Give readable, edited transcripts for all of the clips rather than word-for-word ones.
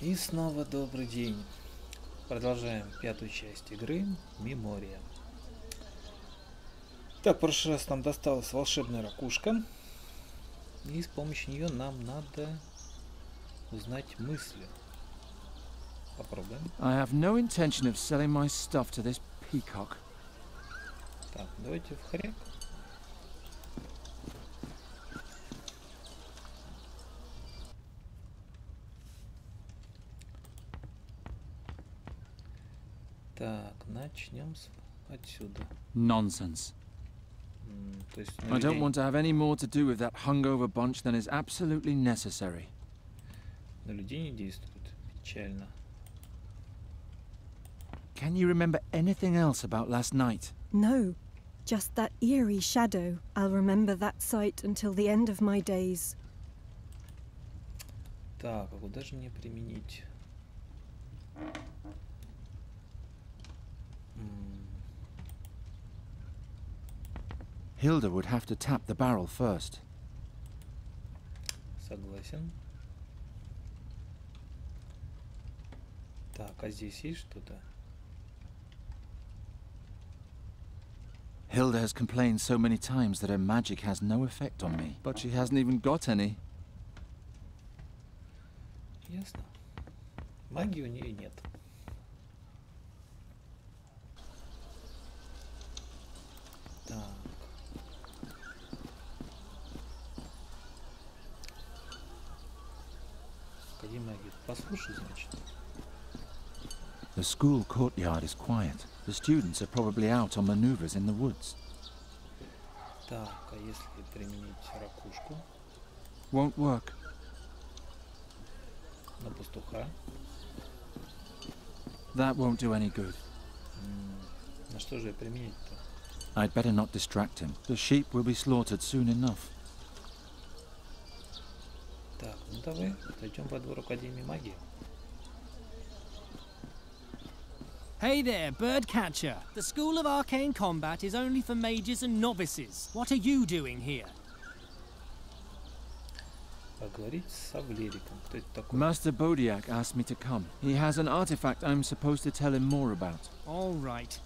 И снова добрый день. Продолжаем пятую часть игры Memoria. Так, в прошлый раз нам досталась волшебная ракушка. И с помощью нее нам надо узнать мысли. Попробуем. I have no intention of selling my stuff to this peacock. Так, давайте в хряк. Так, начнем с отсюда. Nonsense. То есть I don't want to have any more to do with that hungover bunch than is absolutely necessary. На людей не действует. Печально. Can you remember anything else about last night? No, just that eerie shadow. I'll remember that sight until the end of my days. Так, а куда же мне применить? Hilda would have to tap the barrel first. Согласен. Так, а здесь есть что-то? Hilda has complained so many times that her magic has no effect on me, but she hasn't even got any. Ясно. Магии у нее нет. Так. Академия, послушай, значит. The school courtyard is quiet. The students are probably out on maneuvers in the woods. Так, а если применить ракушку Won't work. на пастуха? That won't do any good. На что же применить-то? I'd better not distract him. The sheep will be slaughtered soon enough. Так, ну давай, зайдем во двор Академии магии. Hey there, birdcatcher. The School of Arcane Combat is only for mages and novices. What are you doing here? Поговорить с Савлериком. Кто это такой? Master Bodiak asked me to come. He has an artifact I'm supposed to tell him more about. All right.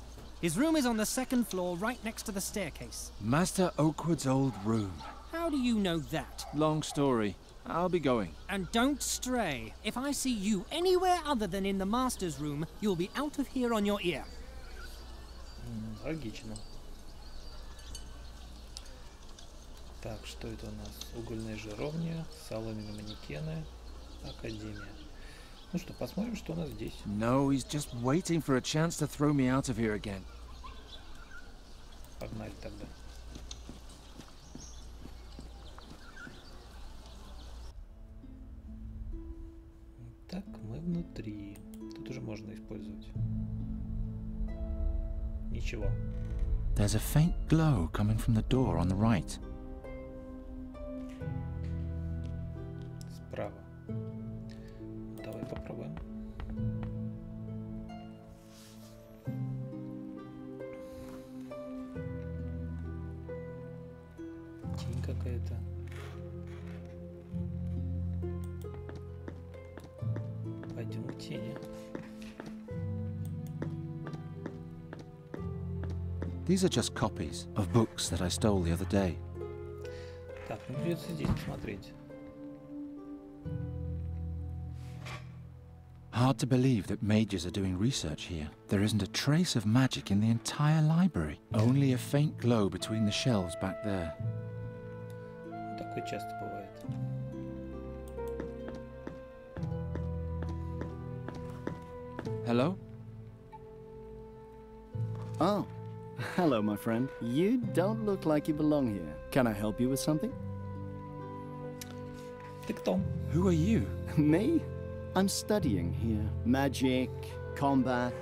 His room is on the second floor, right next to the staircase. Master Oakwood's old room. How do you know that? Long story. I'll be going. And don't stray. If I see you anywhere other than in the master's room, you'll be out of here on your ear. Логично. Так, что это у нас? Угольная жаровня, соломенные манекены, Академия. Ну что, посмотрим, что у нас здесь. No, he's just waiting for a chance to throw me out of here again. Погнали тогда. Так, мы внутри. Тут уже можно использовать. Ничего. There's a faint glow coming from the door on the right. Справа. Давай попробуем. Тень какая-то. Пойдем к тени. These are just copies of books that I stole the other day. Так, ну придется здесь посмотреть. Hard to believe that mages are doing research here. There isn't a trace of magic in the entire library. Only a faint glow between the shelves back there. Такое часто бывает. Hello? Oh, hello, my friend. You don't look like you belong here. Can I help you with something? Ты кто? Who are you? Me? I'm studying here. Magic, combat,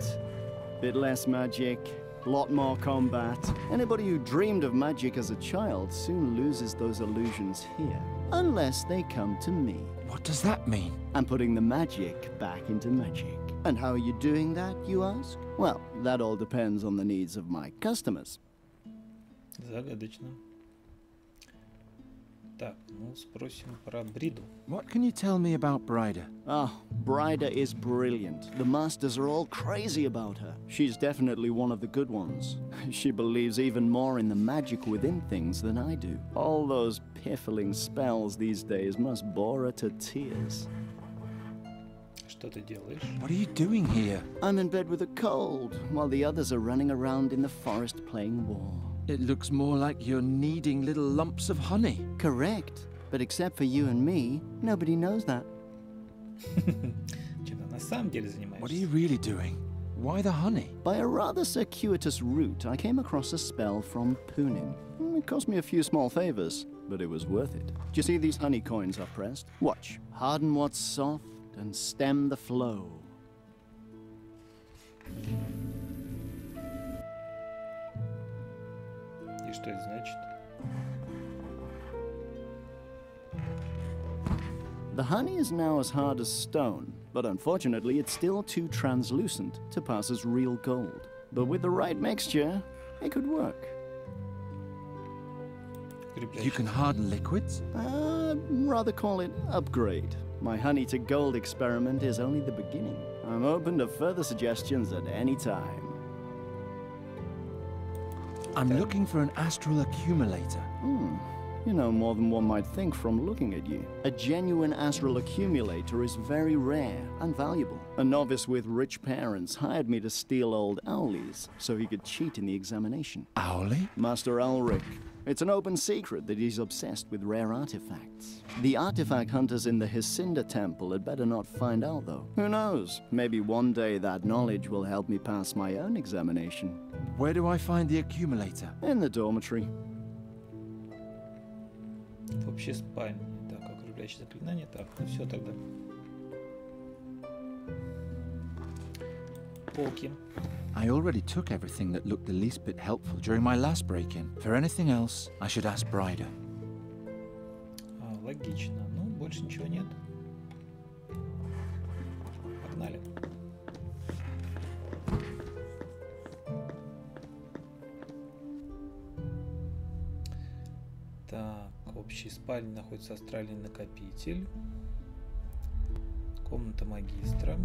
bit less magic, lot more combat. Anybody who dreamed of magic as a child soon loses those illusions here. Unless they come to me. What does that mean? I'm putting the magic back into magic. And how are you doing that, you ask? Well, that all depends on the needs of my customers. Загадочно. Так, ну спросим про Бриду. What can you tell me about Brida? Oh, Brida is brilliant. The masters are all crazy about her. She's definitely one of the good ones. She believes even more in the magic within things than I do. All those piffling spells these days must bore her to tears. Что ты делаешь? What are you doing here? I'm in bed with a cold, while the others are running around in the forest playing war. It looks more like you're kneading little lumps of honey. Correct. But except for you and me, nobody knows that. Чем ты на самом деле занимаешься? What are you really doing? Why the honey? By a rather circuitous route, I came across a spell from Punin. It cost me a few small favors, but it was worth it. Do you see these honey coins up pressed? Watch. Harden what's soft and stem the flow. И что это значит? The honey is now as hard as stone, but unfortunately it's still too translucent to pass as real gold. But with the right mixture, it could work. You can harden liquids? Rather call it upgrade. My honey to gold experiment is only the beginning. I'm open to further suggestions at any time. I'm looking for an astral accumulator. You know more than one might think from looking at you. A genuine astral accumulator is very rare and valuable. A novice with rich parents hired me to steal old Owley's so he could cheat in the examination. Owley? Master Ulrich. It's an open secret that he's obsessed with rare artifacts. The artifact hunters in the Hisinda temple had better not find out, though. Who knows? Maybe one day that knowledge will help me pass my own examination. Where do I find the accumulator? In the dormitory. В общей спальне. Так, округляющее заклинание. Так, ну все тогда. Полки. I already took everything that looked the least bit helpful during my last break-in. For anything else, I should ask Brida. Логично. Ну, больше ничего нет. Погнали. Так, в общей спальне находится астральный накопитель. Комната магистра.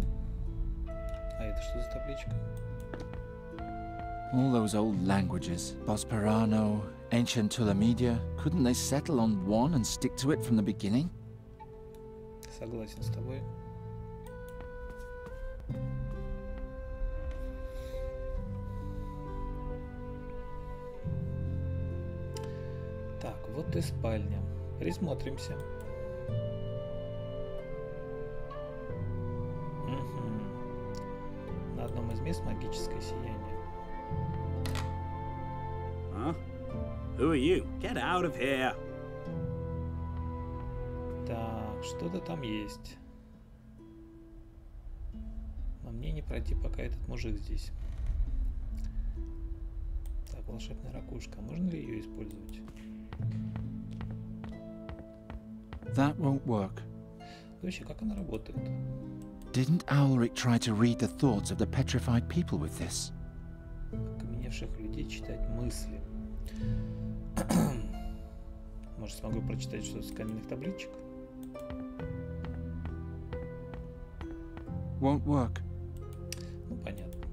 А это что за табличка? All those old languages, Bosporano, ancient Tulamedia, couldn't they settle on one and stick to it from the beginning? Согласен с тобой. Так, вот и спальня. Присмотримся. На одном из мест магическое сияние. Huh? Who are you? Get out of here! Так, что-то там есть. Но мне не пройти, пока этот мужик здесь. Так, волшебная ракушка. Можно ли ее использовать? That won't work. Вообще, как она работает? Didn't Ulrich try to read the thoughts of the petrified people with this? Окаменевших людей читать мысли. Может, смогу прочитать что-то с каменных табличек? Won't work. Ну, понятно.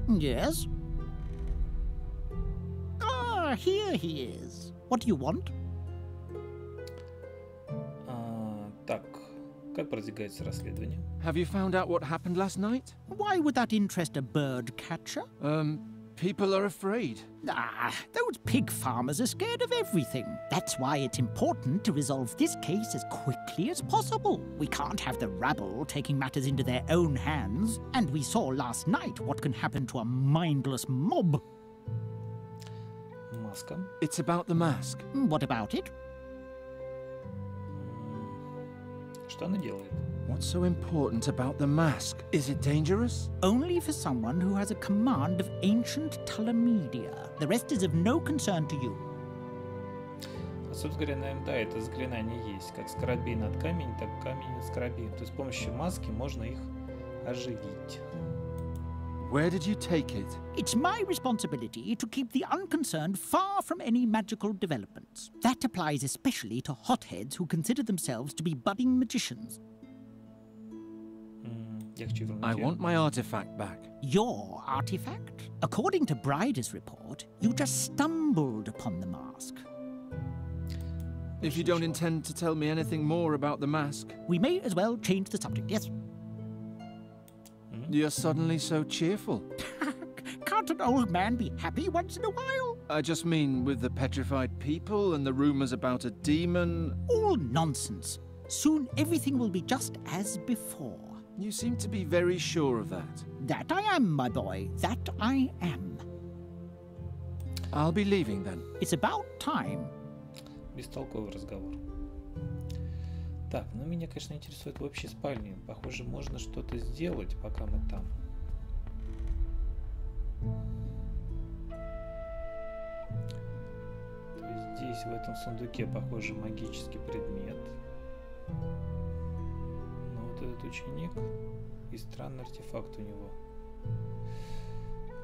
Yes? Ah, here he is. What do you want? Так, как продвигается расследование? Have you found out what happened last night? Why would that interest a bird catcher? People are afraid. Ah, those pig farmers are scared of everything. That's why it's important to resolve this case as quickly as possible. We can't have the rabble taking matters into their own hands. And we saw last night what can happen to a mindless mob. Маска. It's about the mask. What about it? Что она делает? What's so important about the mask? Is it dangerous? Only for someone who has a command of ancient Talamedia. The rest is of no concern to you. А, собственно говоря, наверное, да, это заклинание есть. Как скоробей над камень, так камень над скоробеем. То есть с помощью маски можно их оживить. Where did you take it? It's my responsibility to keep the unconcerned far from any magical developments. That applies especially to hotheads who consider themselves to be budding magicians. I want my artifact back. Your artifact? According to Bryder's report, you just stumbled upon the mask. If you don't intend to tell me anything more about the mask... We may as well change the subject, yes? You're suddenly so cheerful. Can't an old man be happy once in a while? I just mean with the petrified people and the rumors about a demon... All nonsense. Soon everything will be just as before. You seem to be very sure of that. That I am, my boy. That I am. I'll be leaving then. It's about time. Бестолковый разговор. Так, ну меня, конечно, интересует в общей спальне. Похоже, можно что-то сделать, пока мы там. То есть здесь, в этом сундуке, похоже, магический предмет. Но вот этот ученик и странный артефакт у него.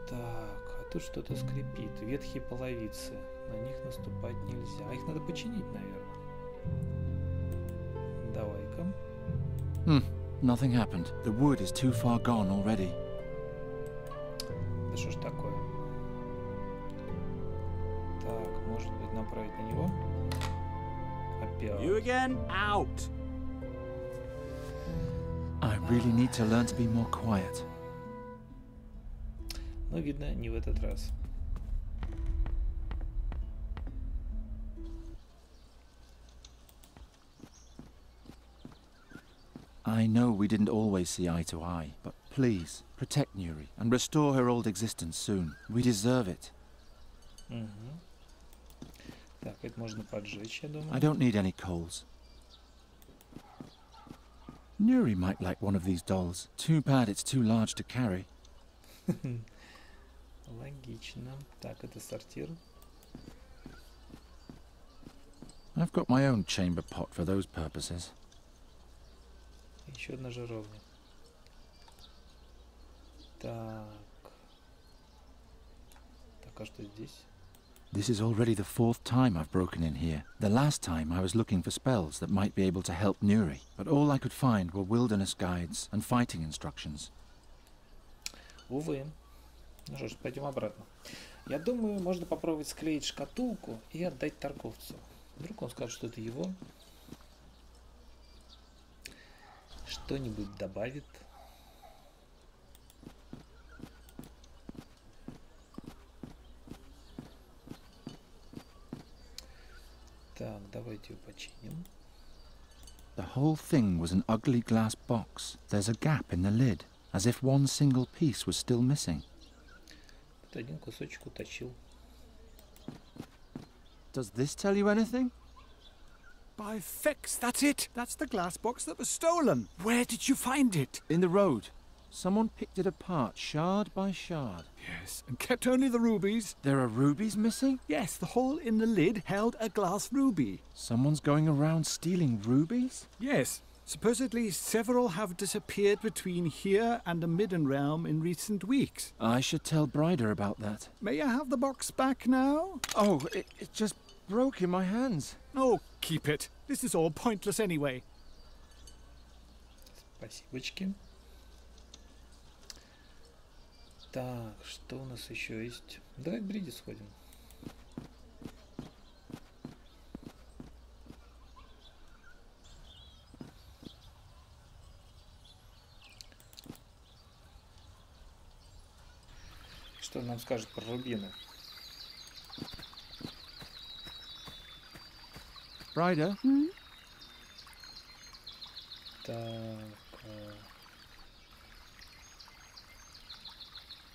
Так, а тут что-то скрипит. Ветхие половицы. На них наступать нельзя. А их надо починить, наверное. Давай-ка. Nothing happened. The wood is too far gone already. Да что ж такое? Так, может быть, направить на него? Опять. You again? Out! I really need to learn to be more quiet. Но, видно, не в этот раз. I know we didn't always see eye to eye, but please, protect Nuri and restore her old existence soon. We deserve it. Так, это можно поджечь, я думаю. I don't need any coals. Nuri might like one of these dolls. Too bad it's too large to carry. Логично. Так, это сортир. I've got my own chamber pot for those purposes. Еще одна жаровня. Так. Так, а что здесь? This is already the 4th time I've broken in here. The last time I was looking for spells that might be able to help Nuri, but all I could find were wilderness guides and fighting instructions. Увы. Ну что ж, пойдем обратно. Я думаю, можно попробовать склеить шкатулку и отдать торговцу. Вдруг он скажет, что это его. Что-нибудь добавит. Так, давайте ее починим. The whole thing was an ugly glass box. There's a gap in the lid, as if one single piece was still missing. Тут один кусочек утащил. Does this tell you anything? By fix, that's it. That's the glass box that was stolen. Where did you find it? In the road. Someone picked it apart, shard by shard. Yes, and kept only the rubies. There are rubies missing? Yes, the hole in the lid held a glass ruby. Someone's going around stealing rubies? Yes. Supposedly several have disappeared between here and the Midden Realm in recent weeks. I should tell Bryder about that. May I have the box back now? Oh, it just broke in my hands. Oh, keep it. This is all pointless anyway. Спасибочки. Так, что у нас еще есть? Давай к Бриде сходим. Что он нам скажет про рубины? Bryder? Так.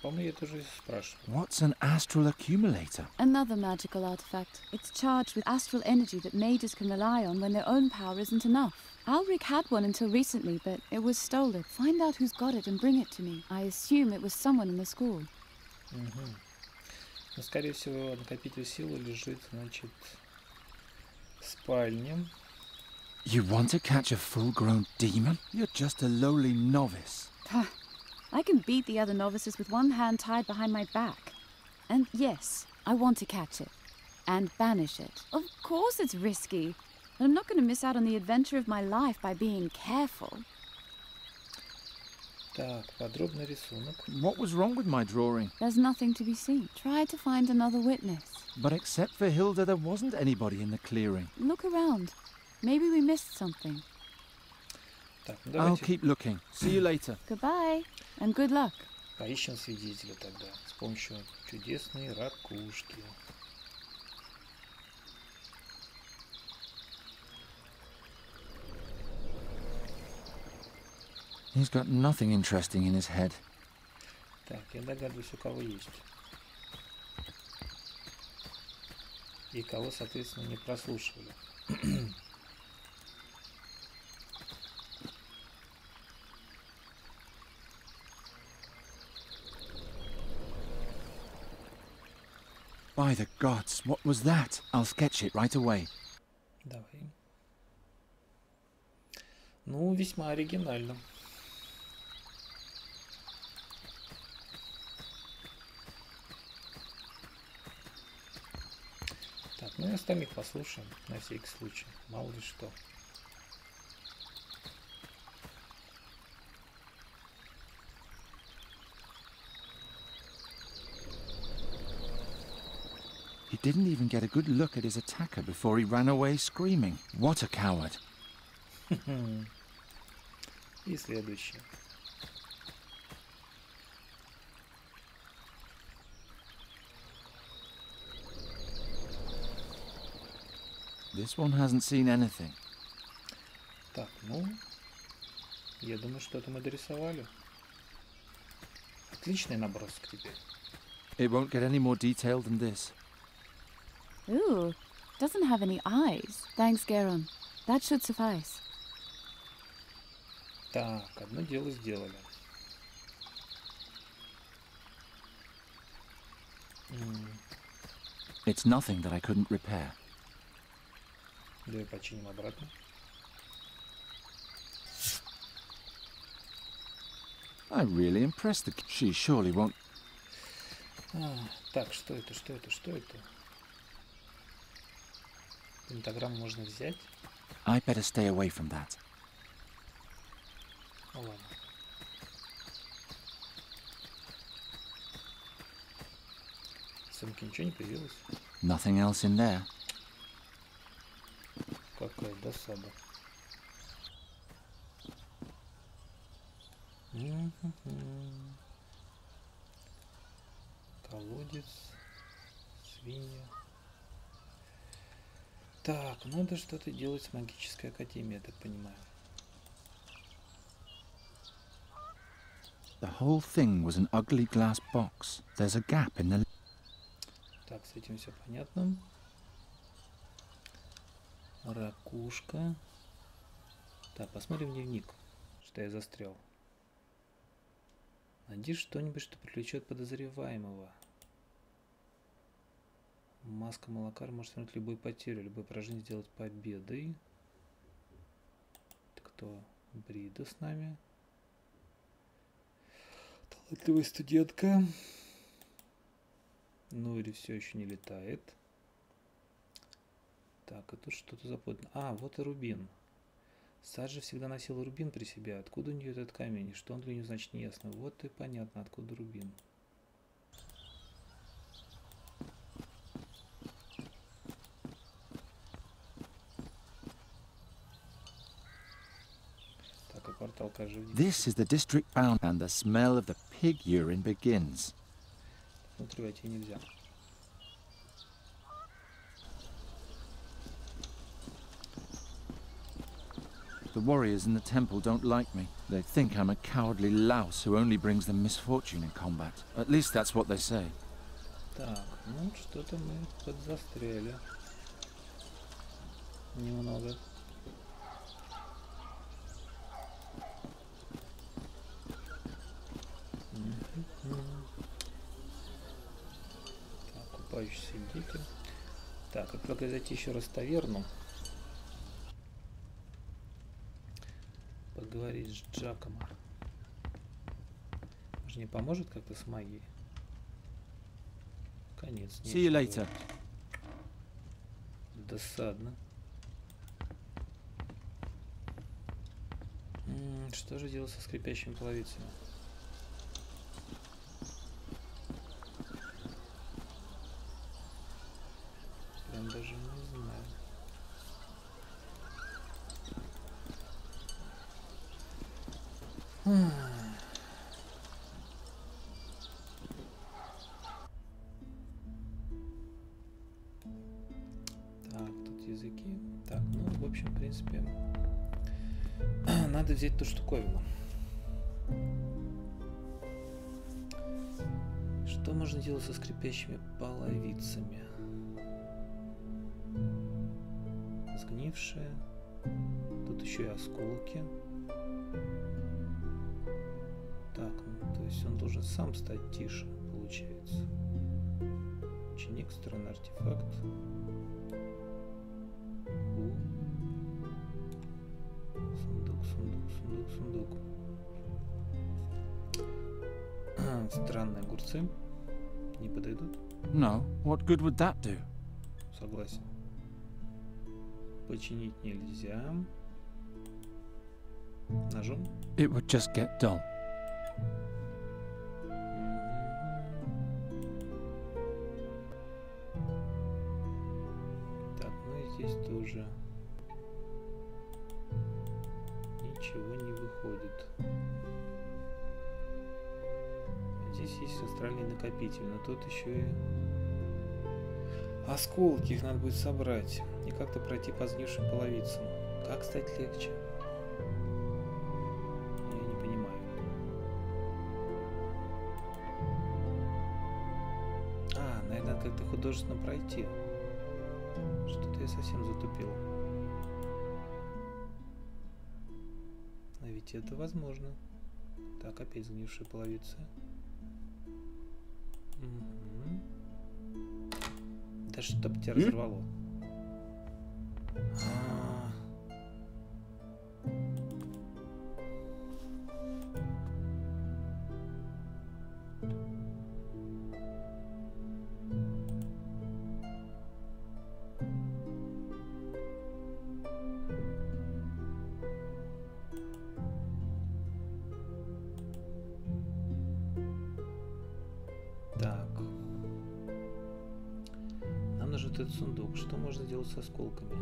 По-моему, я тоже спрашивал. What's an astral accumulator? Another magical artifact. It's charged with astral energy that mages can rely on when their own power isn't enough. Alric had one until recently, but it was stolen. Find out who's got it and bring it to me. I assume it was someone in the school. Ну, скорее всего, накопитель силы лежит, значит, в спальне. You want to catch a full-grown demon? You're just a lowly novice. I can beat the other novices with one hand tied behind my back. And yes, I want to catch it. And banish it. Of course it's risky. But I'm not going to miss out on the adventure of my life by being careful. Так, подробный рисунок. What was wrong with my drawing? There's nothing to be seen. Try to find another witness. But except for Hilda, there wasn't anybody in the clearing. Look around. Maybe we missed something. Так, ну I'll давайте keep looking. See you later. Goodbye, and good luck. поищем свидетеля тогда с помощью чудесной ракушки. He's got nothing interesting in his head. Так, я догадываюсь, у кого есть. И кого, соответственно, не прослушивали. By the gods, what was that? I'll sketch it right away. Давай. Ну, весьма оригинально. Так, ну и остальных послушаем, на всякий случай. Мало ли что. He didn't even get a good look at his attacker before he ran away screaming. What a coward. И следующее. This one hasn't seen anything. Так, ну, я думаю, что-то мы дорисовали. Отличный набросок теперь. It won't get any more detailed than this. Ooh, doesn't have any eyes. Thanks, Geraint. That should suffice. Так, одно дело сделали. It's nothing that I couldn't repair. Давай починим обратно. I really impressed the... She surely won't... Так, что это, что это, что это? Пентаграмму можно взять? I better stay away from that. Ну ладно. В сумке ничего не появилось? Nothing else in there. Какая досада. Колодец, свинья. Так, надо что-то делать с магической академией, я так понимаю. The whole thing was an ugly glass box. There's a gap in the... Так, с этим все понятно. Ракушка. Так, посмотрим дневник, что я застрял. Найди что-нибудь, что привлечет подозреваемого. Маска Малакар может вернуть любую потерю, любое поражение сделать победой. Это кто? Брида с нами. Талантливая студентка. Ну или все еще не летает. Так, а тут что-то запутано. А, вот и рубин. Саджа всегда носила рубин при себе. Откуда у нее этот камень? И что он для нее значит, не ясно. Вот и понятно, откуда рубин. Так, а портал кажется. This is the district bound, and the smell of the pig urine begins. Внутрь войти нельзя. The warriors in the temple don't like me. They think I'm a cowardly louse who only brings them misfortune in combat. At least that's what they say. Так, ну что-то мы подзастряли. Немного. Так, купающиеся дети. Так, как только зайти еще раз в таверну. Поговорить с Джакомо. же не поможет как-то с магией? Конец. See you later. Досадно. Что же делать со скрипящими половицами? Прям даже не знаю. Так, тут языки. Так, ну, в общем, в принципе, надо взять ту штуковину. Что можно делать со скрипящими половицами? Сгнившие. Тут еще и осколки. Так, ну, то есть он должен сам стать тише, получается. Ученик, странный артефакт. Сундук, сундук, сундук, сундук. Странные огурцы. Не подойдут? No, what good would that do? Согласен. Починить нельзя. Ножом? It would just get dull. Так, ну и здесь тоже ничего не выходит. Здесь есть астральный накопитель, но тут еще и осколки, их надо будет собрать и как-то пройти по сгнившим половицам. Как стать легче? Я не понимаю. А, наверное, надо как-то художественно пройти. Что-то я совсем затупил. А ведь это возможно. Так, опять сгнившая половица. Угу. Да чтоб тебя разорвало. Так. Нам нужен этот сундук. Что можно делать с осколками?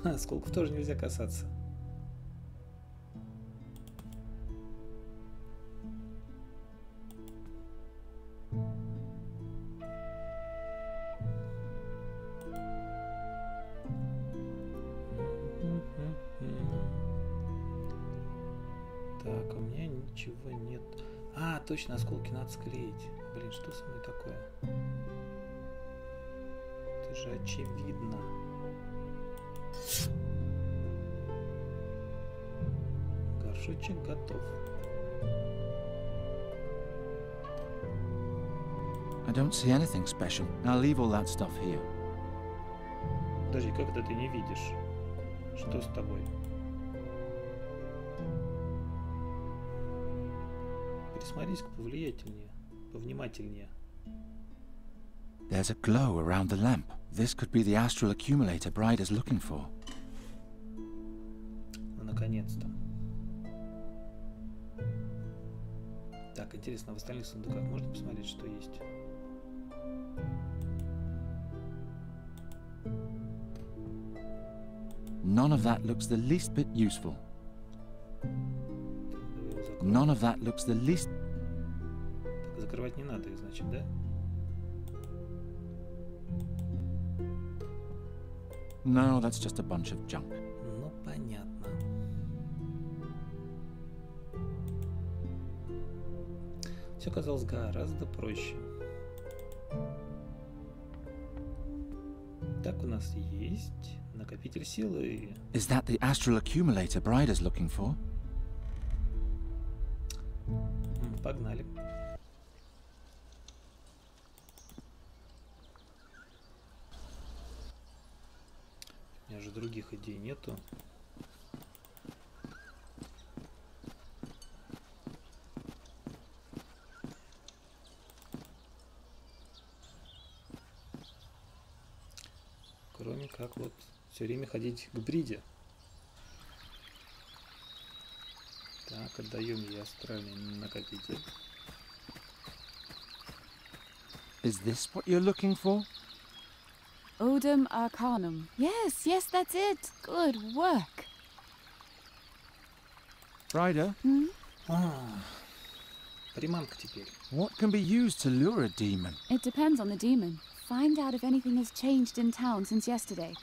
Осколков тоже нельзя касаться. Так, у меня ничего нет. А, точно, осколки надо склеить. Блин, что со мной такое? Это же очевидно. Горшочек готов. I don't see anything special. I'll leave all that stuff here. Подожди, как это ты не видишь? Что с тобой? Присмотрись-ка повлиятельнее, повнимательнее. There's a glow around the lamp. This could be the astral accumulator Bride is looking for. Ну, наконец-то. Так, интересно, в остальных сундуках можно посмотреть, что есть? None of that looks the least bit useful. None of that looks the least... Так, закрывать не надо их, значит, да? No, that's just a bunch of junk. Ну, понятно. Все казалось гораздо проще. Так, у нас есть накопитель силы. Is that the astral accumulator Bride is looking for? Погнали. У меня уже других идей нету. Кроме как вот все время ходить к бриде. Так, отдаем ей астральный накопитель. Is this what you're looking for? Odum Arcanum. Yes, yes, that's it. Good work. Ryder, Приманка теперь. what can be used to lure a demon? It depends on the demon. Find out if anything has changed in town since yesterday.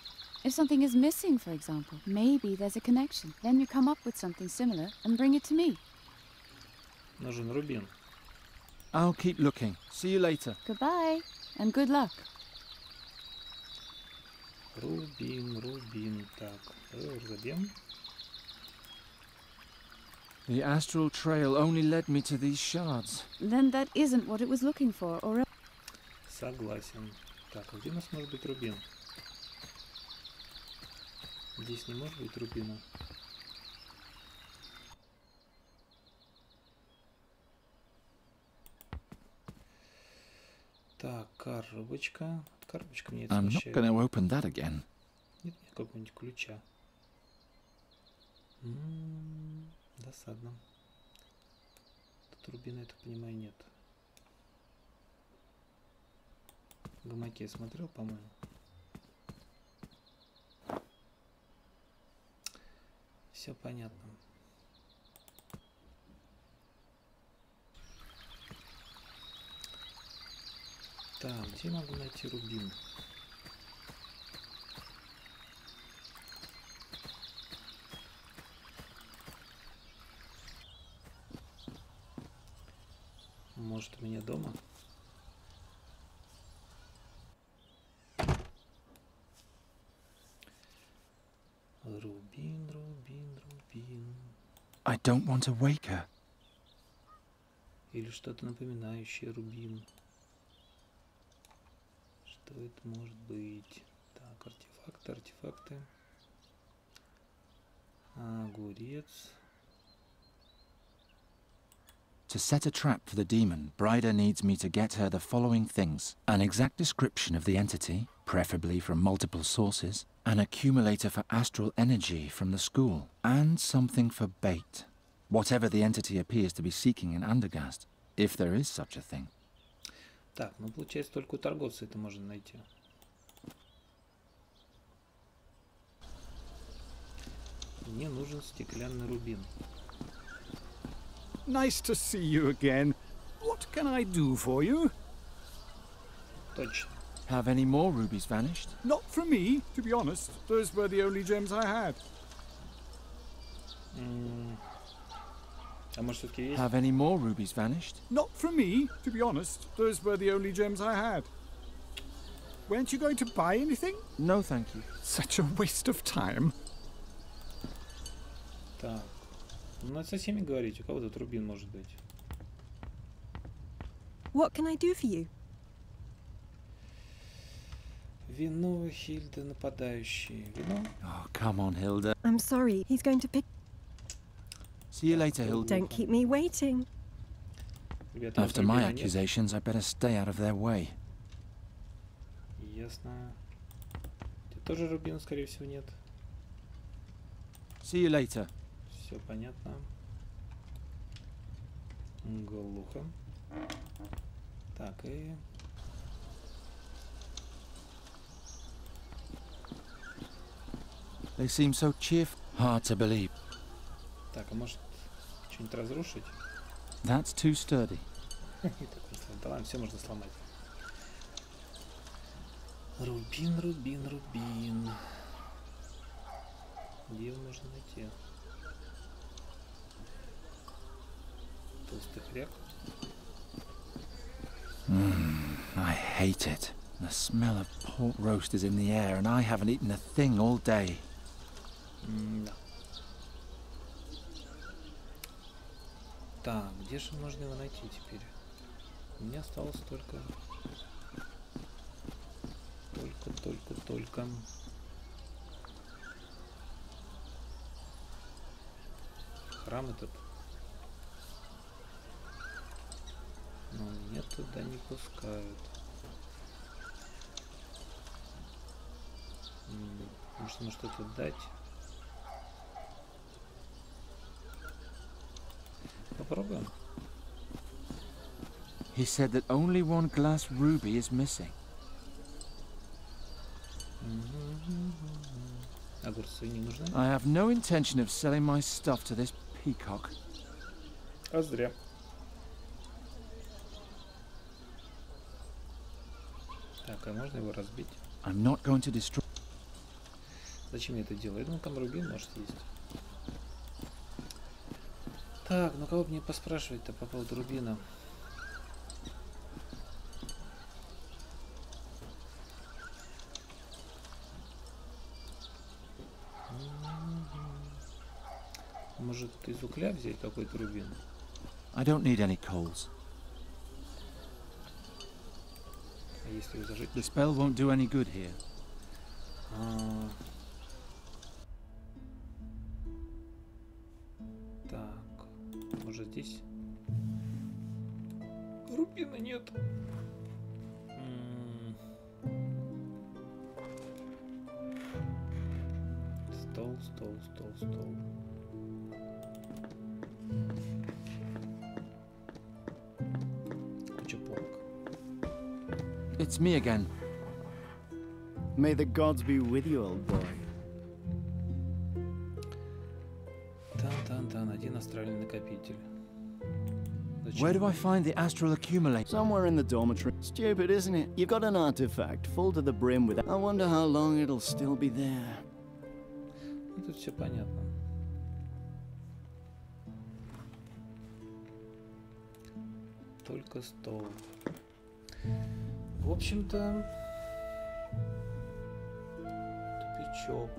If something is missing, for example, maybe there's a connection. Then you come up with something similar and bring it to me. Нужен рубин. I'll keep looking. See you later. Goodbye, and good luck. Рубин, рубин. Так, разобьем. The astral trail only led me to these shards. Then that isn't what it was looking for, or... Согласен. Так, а где у нас может быть рубин? Здесь не может быть рубина. Так, коробочка. Коробочка мне это I'm not смущает. going to open that again. Нет мне какого-нибудь ключа. Досадно. Тут рубина, я так понимаю, нет. В гамаке я смотрел, по-моему. Все понятно. Так, где я могу найти рубин? Может, у меня дома? Рубин, рубин, рубин. I don't want to wake her. Или что-то напоминающее рубин. Что это может быть? Так, артефакты, артефакты. Огурец. To set a trap for the demon, Bryder needs me to get her the following things. An exact description of the entity, preferably from multiple sources, an accumulator for astral energy from the school, and something for bait. Whatever the entity appears to be seeking in Undergast, if there is such a thing. Так, ну получается только у торговца это можно найти. Мне нужен стеклянный рубин. Nice to see you again. What can I do for you? Точно. Have any more rubies vanished? Not from me, to be honest. Those were the only gems I had. А может все-таки есть? Have any more rubies vanished? Not from me, to be honest. Those were the only gems I had. Weren't you going to buy anything? No, thank you. Such a waste of time. Так. Ну, надо со всеми говорить. У кого тут рубин может быть? What can I do for you? Вино, Хильда, нападающие. Вино? Oh, come on, Hilda. I'm sorry, he's going to pick... See you later, Hilda. Don't keep me waiting. Ребята, у вас After my рубина нет? accusations, I better stay out of their way. Ясно. Ты тоже рубина, скорее всего, нет. See you later. Все понятно. Глухо. Так, и... They seem so cheerful. Hard to believe. Так, а может что-нибудь разрушить? That's too sturdy. Да ладно, все можно сломать. Рубин, рубин, рубин. Где его можно найти? Толстый хряк. I hate it. The smell of pork roast is in the air, and I haven't eaten a thing all day. Да. Так, где же можно его найти теперь? У меня осталось только... храм этот. Но меня туда не пускают. Может, ему что-то дать? Попробуем. He said that only one glass ruby is missing. Огурцы не нужны? I have no intention of selling my stuff to this peacock. А зря. Так, а можно его разбить? I'm not going to destroy. Зачем я это делаю? Я думаю, там рубин может есть. Так, ну кого бы мне поспрашивать-то по поводу рубина? Может, из угля взять какой-то рубин? I don't need any coals. А если его зажечь? The spell won't do any good here. Так, может здесь? Рубина нет. Стол, стол, стол, стол. Куча полок. It's me again. May the gods be with you, old boy. Тан-тан-тан, один астральный накопитель. Where do I find the astral accumulator? Somewhere in the dormitory. Stupid, isn't it? You've got an artifact full to the brim with it. I wonder how long it'll still be there. Ну, тут все понятно. Только стол. В общем-то, тупичок.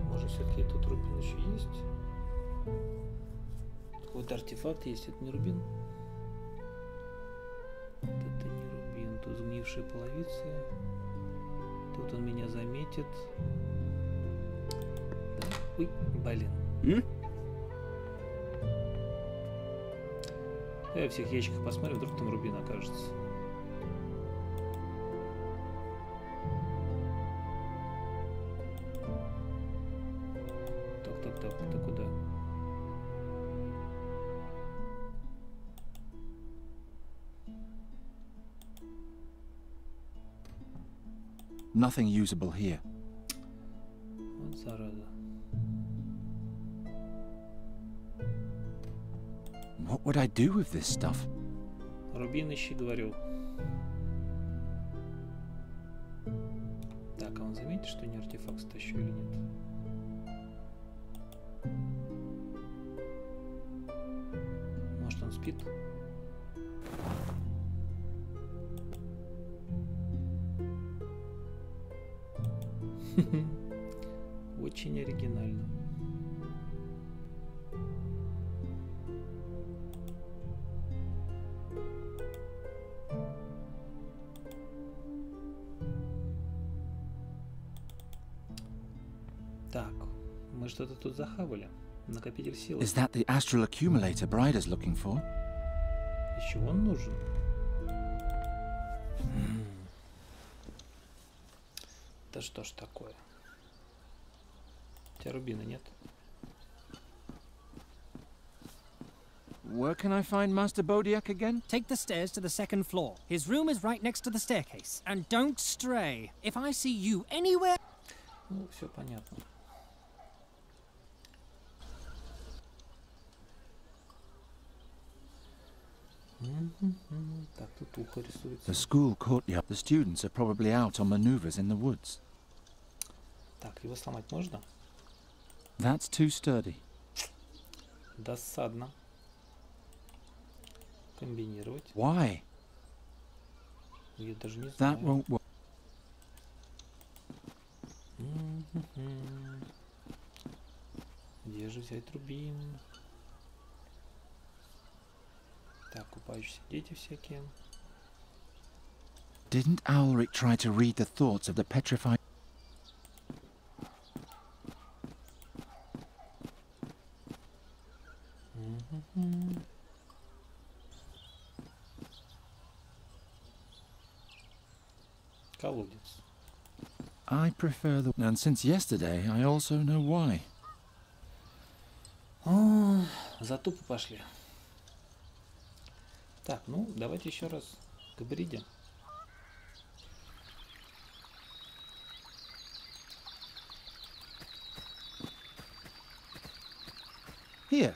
Может, все-таки тут рубин еще есть? Какой-то артефакт есть, это не рубин? Это не рубин, тут сгнившие половицы. Тут он меня заметит. Да. Ой, блин. Я в всех ящиках посмотрю, вдруг там рубин окажется. Так, это куда? Nothing usable here. Вот зараза. What would I do with this stuff? Рубин ищи, говорю. Так, а он заметит, что не артефакт стащу или нет? Может, он спит? Очень оригинально. Так, мы что-то тут захавали. Накопитель силы. Is that the astral accumulator Brida's looking for? Еще он нужен. Да что ж такое? У тебя рубина нет? Where can I find Master Bodiak again? Take the stairs to the second floor. His room is right next to the staircase. And don't stray. If I see you anywhere... Ну, все понятно. Так, тут ухо рисуется. The school courtyard. The students are probably out on maneuvers in the woods. Так, его сломать можно? That's too sturdy. Досадно. Комбинировать. Why? Я даже не That знаю. won't work. Где же взять рубин? Так, купающиеся дети всякие. Didn't Ulrich try to read the thoughts of the petrified? Колодец. I prefer the... And since yesterday, I also know why. О, за тупо пошли. Так, ну, давайте еще раз к бриде. Here,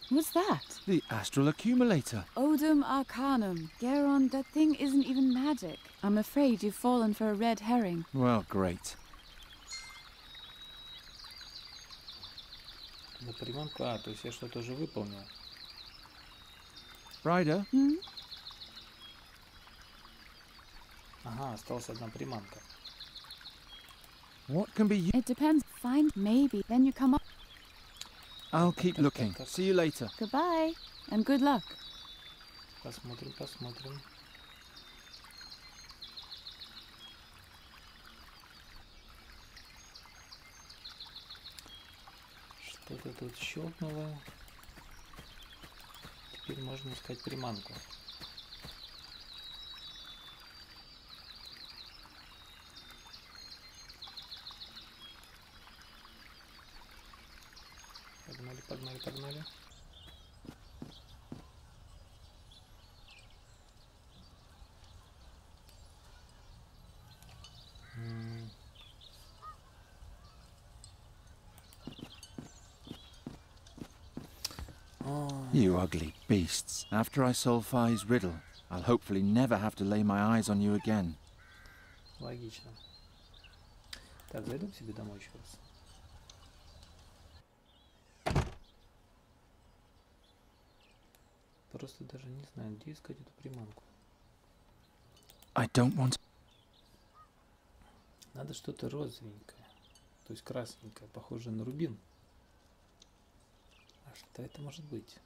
What's that? the astral accumulator. Odum Arcanum. Geron, that thing isn't even magic. I'm afraid you've fallen for a red herring. Well, great. На приманку. А, то есть я что-то уже выполнил. Ryder, Hmm? Ага, осталась одна приманка. what can be... It depends. Find maybe. Then you come up. I'll keep looking. See you later. Goodbye. And good luck. Посмотрим, посмотрим. Что-то тут щелкнуло. Теперь можно искать приманку. Погнали, погнали, погнали. You ugly beasts. After I solve Phi's riddle, I'll hopefully never have to lay my eyes on you again. Логично. Так, зайду к себе домой еще раз. Просто даже не знаю, где искать эту приманку. I don't want... Надо что-то розовенькое, то есть красненькое, похожее на рубин. А что это может быть?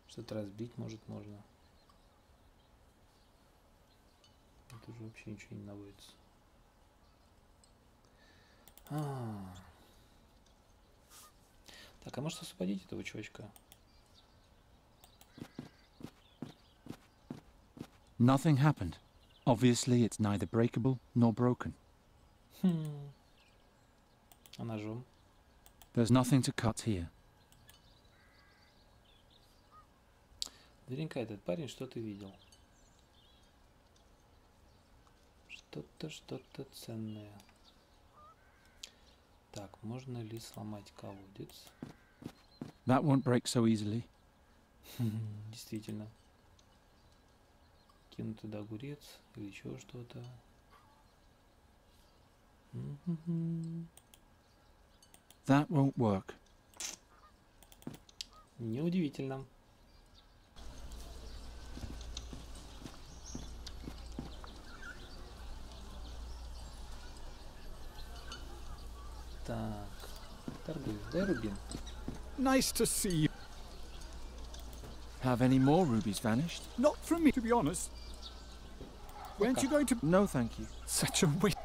Что-то разбить, может, можно. Тут уже вообще ничего не наводится. Так, а может освободить этого чувачка? Nothing happened. Obviously, it's neither breakable nor broken. А ножом? There's nothing to cut here. Наверняка этот парень что-то видел. Что-то ценное. Так, можно ли сломать колодец? That won't break so easily. Действительно. Кинуть туда огурец или еще что-то. That won't work. Неудивительно. Так, торгуй, дай рубин. Nice to see you. Have any more rubies vanished? Not from me, to be honest. Weren't you going to... No, thank you. Such a waste.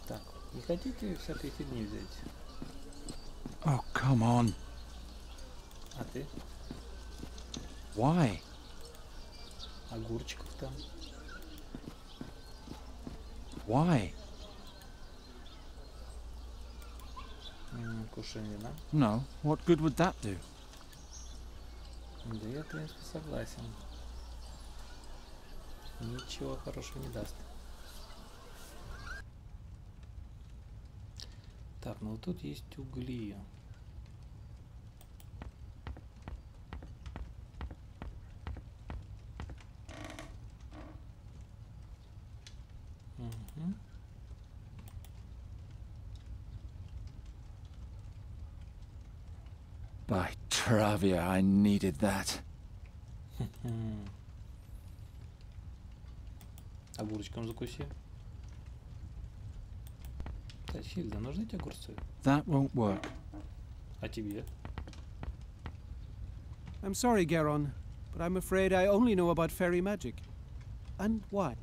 Так, не хотите всякой фигни взять? Oh, come on. А ты? Why? Огурчиков там. Why? Кушание, да? No. What good would that do? Да я, в принципе, согласен. Ничего хорошего не даст. Так, ну вот тут есть угли. Угу. By Travia, I needed that. Огурчиком закуси. Тащильда, нужны тебе огурцы? That won't work. А тебе? I'm sorry, Geron, but I'm afraid I only know about fairy magic. And why?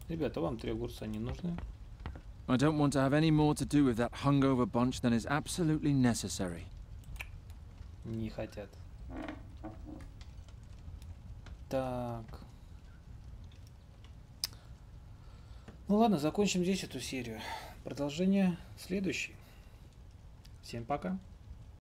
Ребята, вам 3 огурца не нужны. I don't want to have any more to do with that hungover bunch than is absolutely necessary. Не хотят. Так. Ну ладно, закончим здесь эту серию. Продолжение следующей. Всем пока.